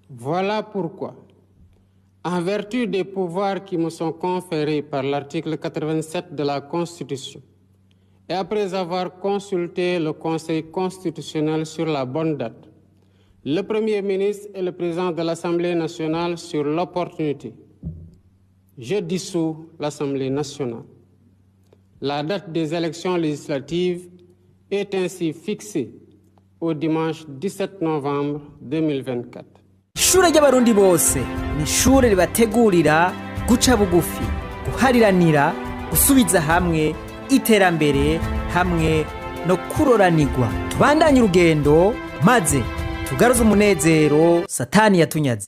Voilà pourquoi, en vertu des pouvoirs qui me sont conférés par l'article 87 de la Constitution, et après avoir consulté le Conseil constitutionnel sur la bonne date, le Premier ministre et le Président de l'Assemblée nationale sur l'opportunité, je dissous l'Assemblée nationale. La date des élections législatives est ainsi fixée au dimanche 17 novembre 2024. Ishure ry'abarundi bose ni ishure ribategurira guca bugufi, guhariranira, gusubiza hamwe iterambere hamwe no kuroranirwa. Tubandanye urugendo maze tugaruze umunezero Satani yatunyaze.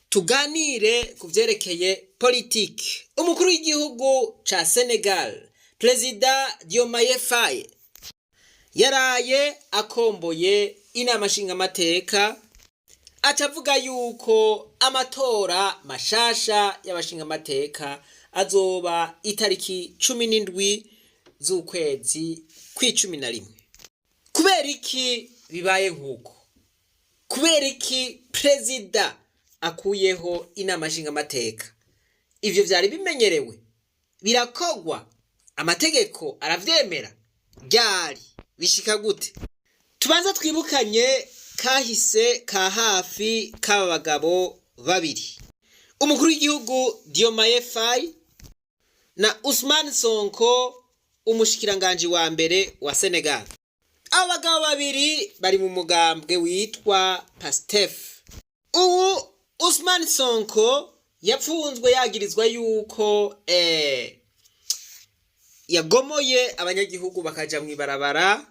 Tuganire ku vyerekeye politiki. Umukuru w'igihugu ca Senegal, Perezida Diomaye Faye, yaraye akomboye inama nshingamateka acavuga yuko amatora mashasha y'abashingamateka azoba itariki 17 z'ukwezi kwa11. Kubera iki bibaye nkuko? Kubera iki Perezida akuyeho inama nshingamateka? Ivyo vyari bimenyerewe, birakogwa, amategeko aravyemera. Ryari bishika gute? Tubanza twibukanye kahise ka hafi k'aba bagabo babiri, umukuru w'igihugu Diomaye Faye na Ousmane Sonko, umushikiranganje wa mbere wa Senegal. Abo bagabo babiri bari mu mugambwe witwa PASTEF. Ubu Ousmane Sonko yapfunzwe yagirizwa yuko yagomoye abanyagihugu bakaja mw'ibarabara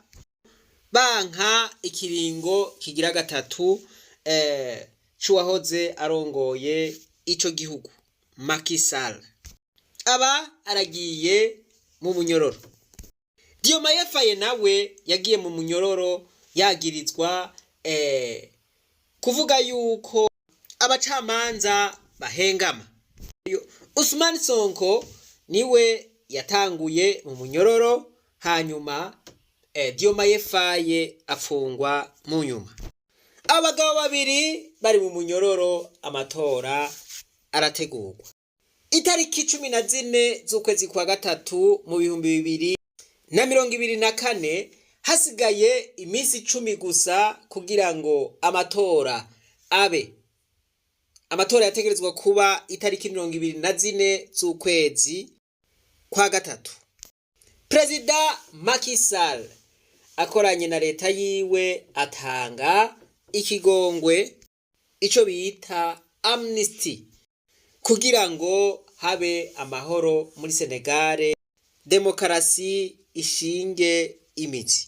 banka ikiringo kigira gatatu c'uwahoze arongoye ico gihugu Macky Sall. Aba aragiye mu munyororo. Diomaye Faye nawe yagiye mu munyororo yagirizwa kuvuga yuko abacamanza bahengama. Ousmane Sonko niwe yatanguye mu munyororo, hanyuma Diomaye Faye afungwa mu nyuma. Abagabo babiri bari mu munyororo, amatora arategurwa. Itariki 14 z'ukwezi kwa gatatu mu 2024 hasigaye iminsi 10 gusa kugira ngo amatora abe. Amatora yategerezwa kuba itariki 24 z'ukwezi kwa gatatu. Perezida Macky Sall akoranye na leta yiwe atanga ikigongwe, ico bita amnesty, kugira ngo habe amahoro muri Senegal, demokarasi ishinge imizi.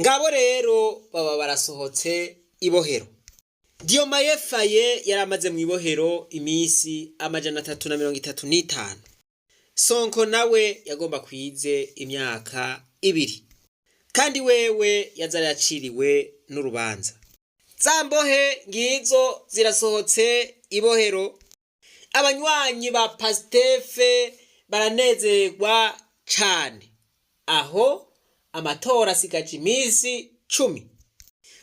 Ngabo rero baba barasohotse ibohero. Diomaye Faye yaramaze mu ibohero imisi 335. Sonko nawe yagomba kwize imyaka 2. Kandi wewe yazari yaciriwe n'urubanza. Zambohe ngizo zirasohotse ibohero. Abanywanyi ba PASTEF baranezerwa cane. Aho amatora asigaje imisi 10.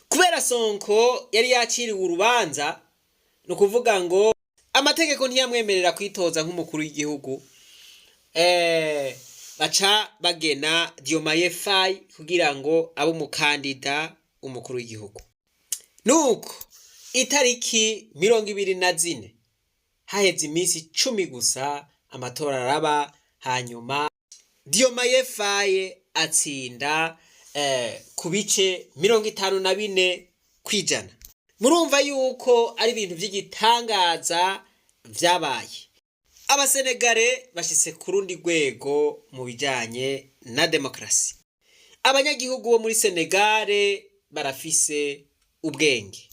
Kubera Sonko yari yaciriwe urubanza, no kuvuga ngo amategeko ntiyamwemerera kwitoza nk'umukuru w'igihugu. Baca bagena Diomaye Faye kugira ngo abe umukandida umukuru w'igihugu. Nuko itariki 24 haheze imisi 10 gusa amatora araba, hanyuma Diomaye Faye atsinda ku bice 54 kwijana. Murumva yuko ari ibintu by'igitangaza vyabaye. Abasenegale bashitse ku rundi rwego mu bijanye na demokrasi. Abanyagihugu bo muri Senegal barafise ubwenge.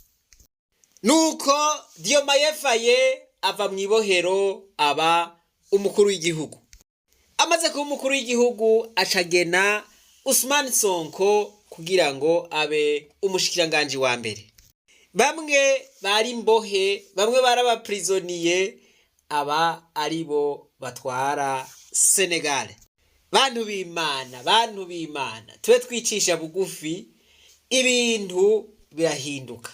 Nuko Diomaye Faye ava mu ibohero aba umukuru w'igihugu. Amaze kuba umukuru w'igihugu acagena Ousmane Sonko kugira ngo abe umushikiranganje wa mbere. Bamwe bari mbohe, bamwe baraba prisonnier, aba aribo batwara Senegal. Bantu b'Imana, twe twicisha bugufi, ibintu birahinduka.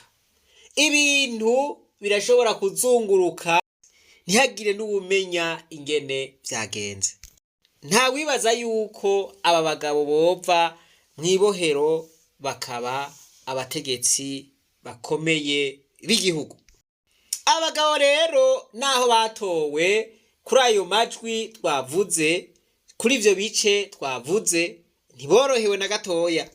ibintu birashobora kuzunguruka ntihagire n'uwumenya ingene vyagenze. Nta wibaza yuko aba bagabo bova mw'ibohero bakaba abategetsi bakomeye b'igihugu. Abagabo rero naho batowe kuri ayo majwi twavuze, kuri ivyo bice twavuze, ntiborohewe na gatoya.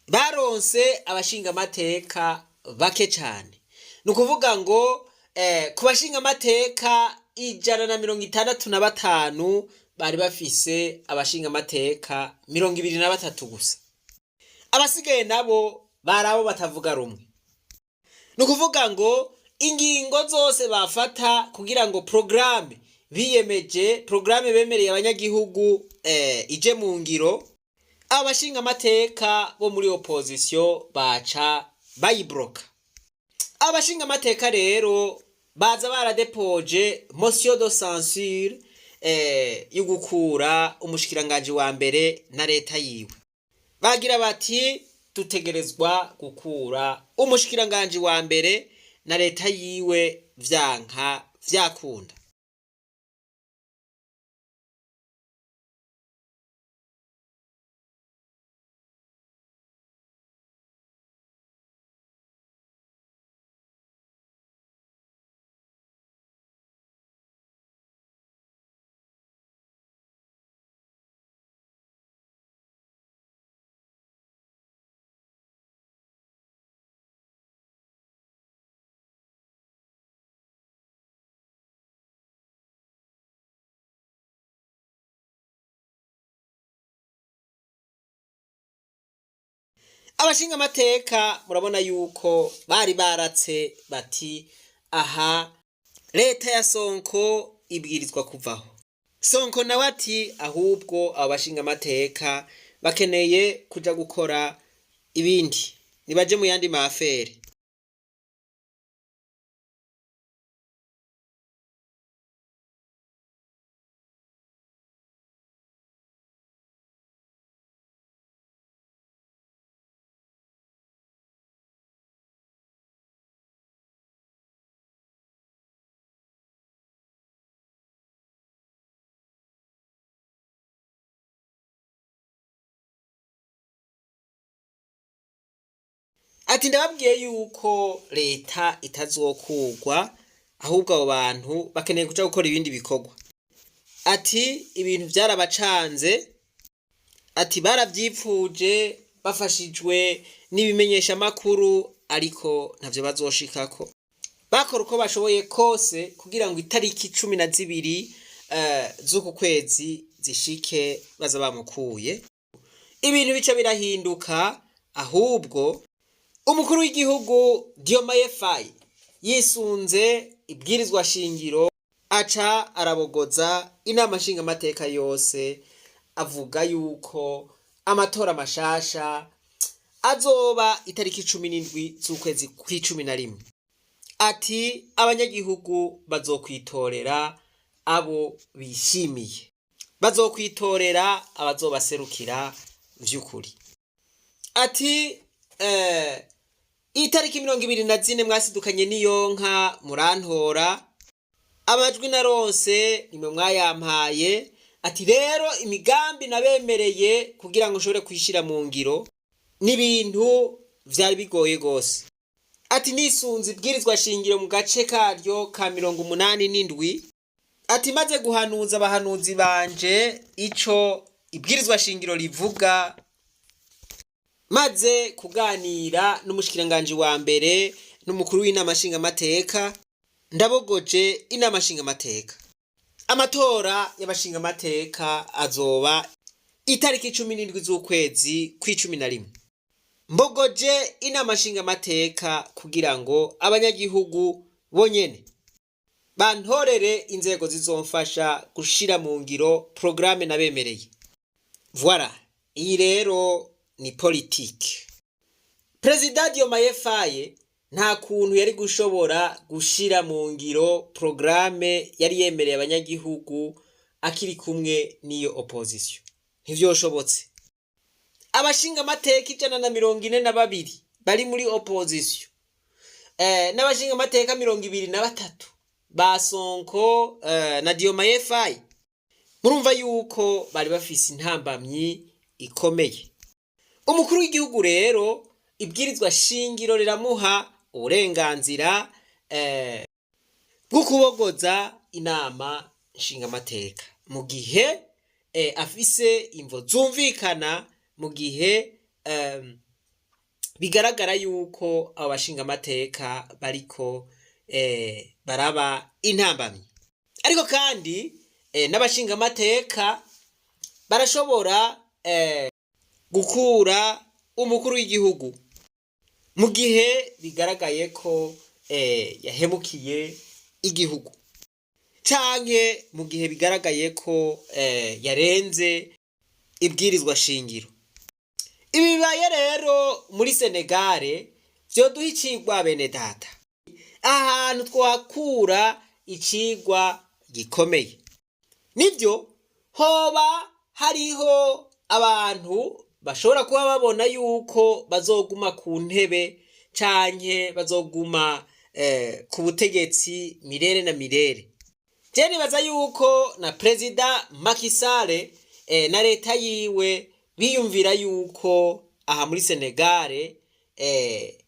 Baronse abashinga amateka bake cane. Nukuvuga ngo ku bashinga amateka 165 bari bafise abashinga amateka 23 gusa. Abasigaye nabo bari abo batavuga rumwe. Nukuvuga ngo ingingo zose bafata kugira ngo programme biyemeje, programme bemereye abanyagihugu ije mu ngiro, abashinga amateka bo muri opposition baca bayibroka. Abashinga amateka rero baza baradepoje motion de censure yo gukura umushikiranganje wa mbere na leta yiwe. Bagira bati dutegerezwa gukura umushikiranganje wa mbere na leta yiwe vyanka vyakunda. Abashinga amateka murabona yuko bari baratse bati aha leta ya Sonko ibwirizwa kuvaho. Sonko nawe ati ahubwo abashinga amateka bakeneye kuja gukora ibindi, nibaje mu yandi mafere. Ati ndababwiye yuko leta itazokugwa, ahubwo abo bantu bakeneye kuja gukora ibindi bikorwa. Ati ibintu vyarabacanze, ati baravyipfuje bafashijwe n'ibimenyesha makuru, ariko ntavyo bazoshikako. Bakora uko bashoboye kose kugira ngo itariki 12 z'uku kwezi zishike baza bamukuye. Ibintu bica birahinduka, ahubwo umukuru w'igihugu Diomaye Faye yisunze ibwirizwa shingiro aca arabogoza inama nshinga amateka yose, avuga yuko amatora mashasha azoba itariki 17 z'ukwezi kwa11. Ati abanyagihugu bazokwitorera abo bishimiye, bazokwitorera abazobaserukira vy'ukuri. Ati itariki 24 mwasidukanye niyonka murantora, amajwi naronse nimwe mwayampaye. Ati rero imigambi nabemereye kugira ngo nshobore kwishira mu ngiro n'ibintu vyari bigoye gose. Ati nisunze ibwirizwa shingiro mu gace karyo ka 87. Ati maze guhanuza abahanuzi banje ico ibwirizwa shingiro rivuga, maze kuganira n'umushikiranganje wa mbere n'umukuru w'inama nshinga amateka, ndabogoje inama nshinga amateka. Amatora y'abashinga amateka azoba itariki 17 z'ukwezi kwa11. Mbogoje inama nshinga amateka kugira ngo abanyagihugu bonyene bantorere inzego zizomfasha gushira mu ngiro programme nabemereye. Voilà, iyi rero ni politique. President Diomaye Faye nta kuntu yari gushobora gushira mu ngiro programme yari yemereye abanyagihugu akiri kumwe niyo opposition. Ntivyoshobotse. Abashinga amateka 142 bari muri opposition n'abashinga amateka 23 ba Sonko na Diomaye Faye. Murumva yuko bari bafise intambamyi ikomeye. Umukuru w'igihugu rero ibwirizwa shingiro riramuha uburenganzira bwo kubogoza inama nshingamateka mu gihe afise imvo zumvikana, mu gihe bigaragara yuko abo bashingamateka bariko baraba intambamyi. Ariko kandi n'abashingamateka barashobora gukura umukuru w'igihugu mu gihe bigaragaye ko yahemukiye igihugu, canke mu gihe bigaragaye ko yarenze ibwirizwa shingiro. Ibi bibaye rero muri Senegale vyoduha icigwa bene data, ahantu twakura icigwa gikomeye. Nivyo hoba hariho abantu bashobora kuba babona yuko bazoguma ku ntebe canke bazoguma ku butegetsi mirere na mirere. Je nibaza yuko na Perezida Macky Sall na leta yiwe biyumvira yuko aha muri Senegale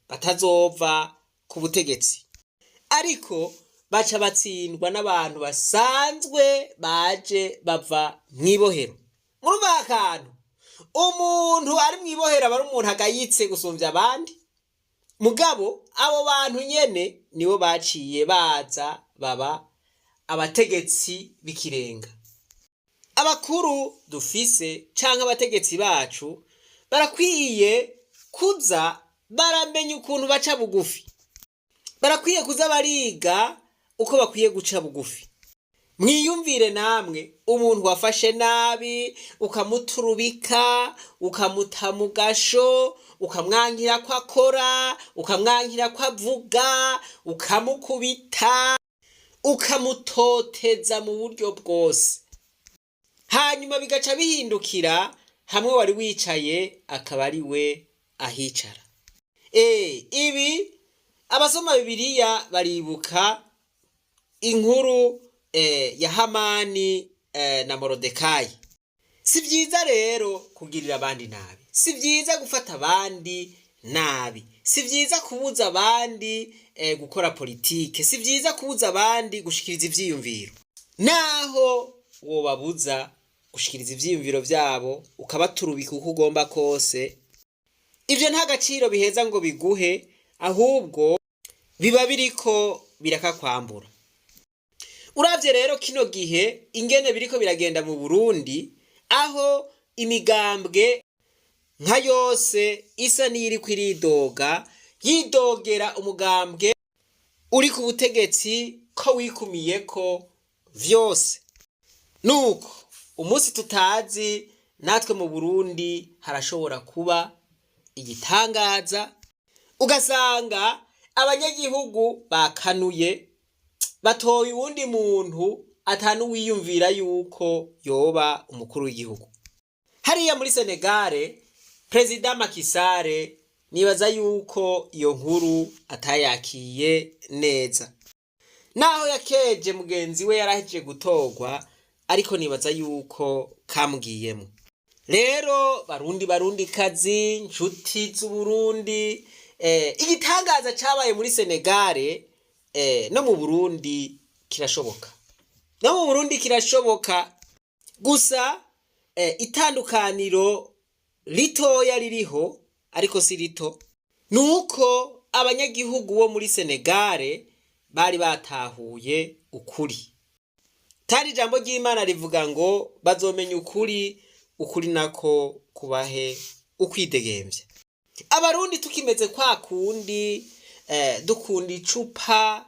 batazova ku butegetsi, ariko baca batsindwa n'abantu basanzwe baje bava mwibohero. Murumva akantu, umuntu ari mwibohero aba ari umuntu agayitse gusumvya abandi, mugabo abo bantu nyene nibo baciye baza baba abategetsi b'ikirenga. Abakuru dufise canke abategetsi bacu barakwiye kuza baramenya ukuntu baca bugufi, barakwiye kuza bariga uko bakwiye guca bugufi. Mwiyumvire namwe umuntu wafashe nabi ukamuturubika, ukamuta mu gasho, ukamwankira ko akora, ukamwankira ko avuga, ukamukubita, ukamutoteza mu buryo bwose, hanyuma bigaca bihindukira hamwe wari wicaye akaba ari we ahicara. Ibi abasoma Bibiliya baribuka inkuru ya Hamani na Morodekayi. Si vyiza rero kugirira abandi nabi, si vyiza gufata abandi nabi, si vyiza kubuza abandi gukora politike, si vyiza kubuza abandi gushikiriza ivyiyumviro. Naho wobabuza gushikiriza ivyiyumviro vyabo ukabaturubika uko ugomba kose, ivyo nta gaciro biheza ngo biguhe, ahubwo biba biriko birakakwambura. Uravye rero kino gihe ingene biriko biragenda mu Burundi, aho imigambwe nka yose isa n'iri kwiridoga, yidogera umugambwe uri ku butegetsi ko wikumiyeko vyose. Nuko umunsi tutazi natwe mu Burundi harashobora kuba igitangaza, ugasanga abanyagihugu bakanuye, batoye uwundi muntu atanu wiyumvira yuko yoba umukuru w'igihugu. Hariya muri Senegale Perezida Macky Sall nibaza yuko iyo nkuru atayakiye neza, naho yakeje mugenzi we yaraheje gutorwa, ariko nibaza yuko kamugiyemo. Rero barundi kazi, nshuti z'u Burundi, igitangaza cabaye muri Senegale no mu Burundi kirashoboka, no mu Burundi kirashoboka. Gusa itandukaniro ritoya ririho, ariko si rito, nuko abanyagihugu bo muri Senegale bari batahuye ukuri. Kandi ijambo ry'Imana rivuga ngo bazomenya ukuri, ukuri nako kubahe ukwidegemvya. Abarundi tukimeze kwa kundi dukunda icupa,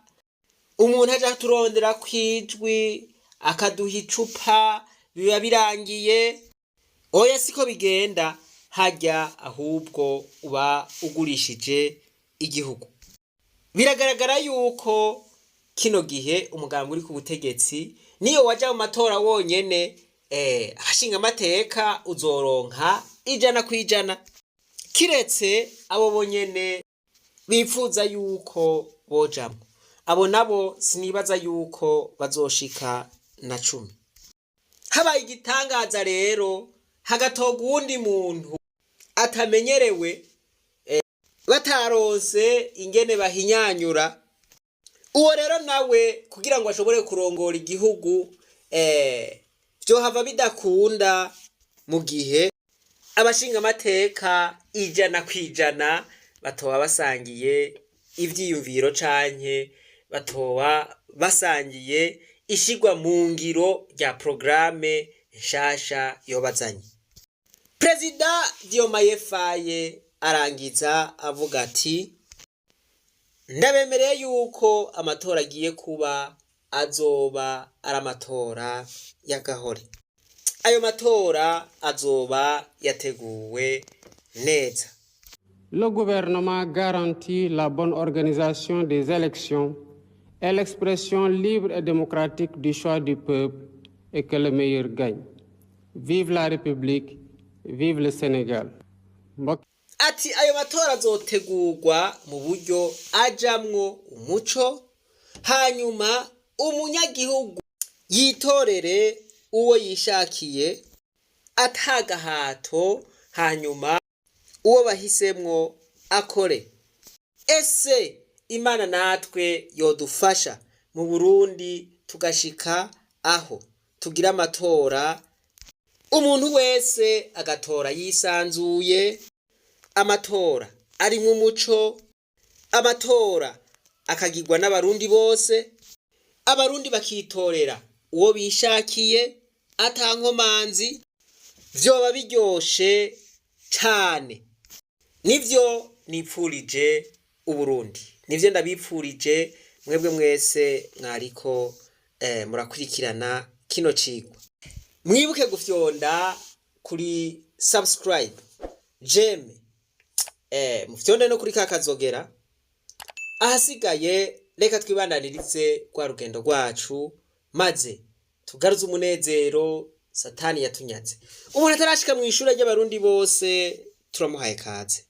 umuntu aja turondera kwijwi akaduha icupa biba birangiye. Oya siko bigenda, hajya ahubwo uba ugurishije igihugu. Biragaragara yuko kino gihe umugambi uri ku butegetsi niyo waja mu matora wonyene hashinga amateka uzoronka 100%, kiretse abo bonyene bifuza yuko bojamwo. Abo nabo sinibaza yuko bazoshika na 10. Habaye igitangaza rero hagatoga uwundi muntu atamenyerewe batarose ingene bahinyanyura, uwo rero nawe kugira ngo ashobore kurongora igihugu vyohava bidakunda mu gihe abashinga amateka 100% batoba basangiye ivyiyumviro canke batoba basangiye ishigwa mu ngiro rya programe nshasha yobazanye. Perezida Diomaye Faye arangiza avuga ati ndabemereye yuko amatora agiye kuba azoba ari amatora y'agahore. Ayo matora azoba yateguwe neza. Le gouvernement garantit la bonne organisation des élections et l'expression libre et démocratique du choix du peuple et que le meilleur gagne. Vive la République, vive le Sénégal. Ati ayo matora azotegurwa mu buryo ajamwo umuco, hanyuma umunyagihugu yitorere uwo yishakiye atagahato, hanyuma uwo bahisemwo akore. Ese Imana natwe yodufasha mu Burundi tugashika aho tugira amatora, umuntu wese agatora yisanzuye, amatora ari mu muco, amatora akagirwa n'abarundi bose, abarundi bakitorera uwo bishakiye atankomanzi, vyoba biryoshe cane. Nivyo nipfurije Uburundi, nivyo ndabipfurije mwebwe mwese mwariko murakurikirana kino cigwa. Mwibuke gufyonda kuri subscribe, jeme, mufyonde no kuri kakazogera. Ahasigaye reka twibandanirize kwa rugendo rwacu, maze tugaruze umunezero Satani yatunyaze. Umuntu atarashika mu ishure ry'abarundi bose turamuhaye kaze.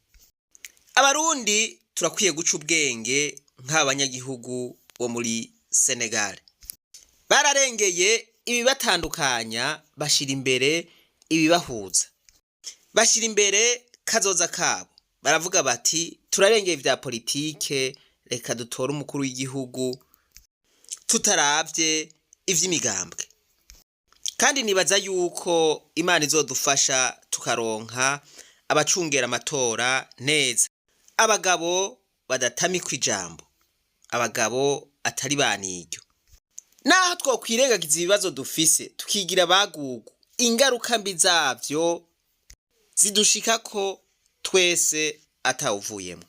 Abarundi turakwiye guca ubwenge nk'abanyagihugu bo muri Senegal. Bararengeye ibibatandukanya, bashira imbere ibibahuza, bashira imbere kazoza kabo. Baravuga bati turarengeye vya politike, reka dutore umukuru w'igihugu tutaravye ivy'imigambwe. Kandi nibaza yuko Imana izodufasha tukaronka abacungera amatora neza, abagabo badatamikwa ijambo, abagabo atari baniryo. Naho twokwirengagiza ibibazo dufise tukigira bagugu, ingaruka mbi zavyo zidushikako twese atawuvuyemo.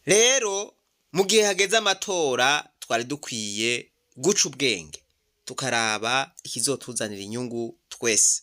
Rero mu gihe hageze amatora twari dukwiye guca ubwenge tukaraba ikizotuzanira inyungu twese.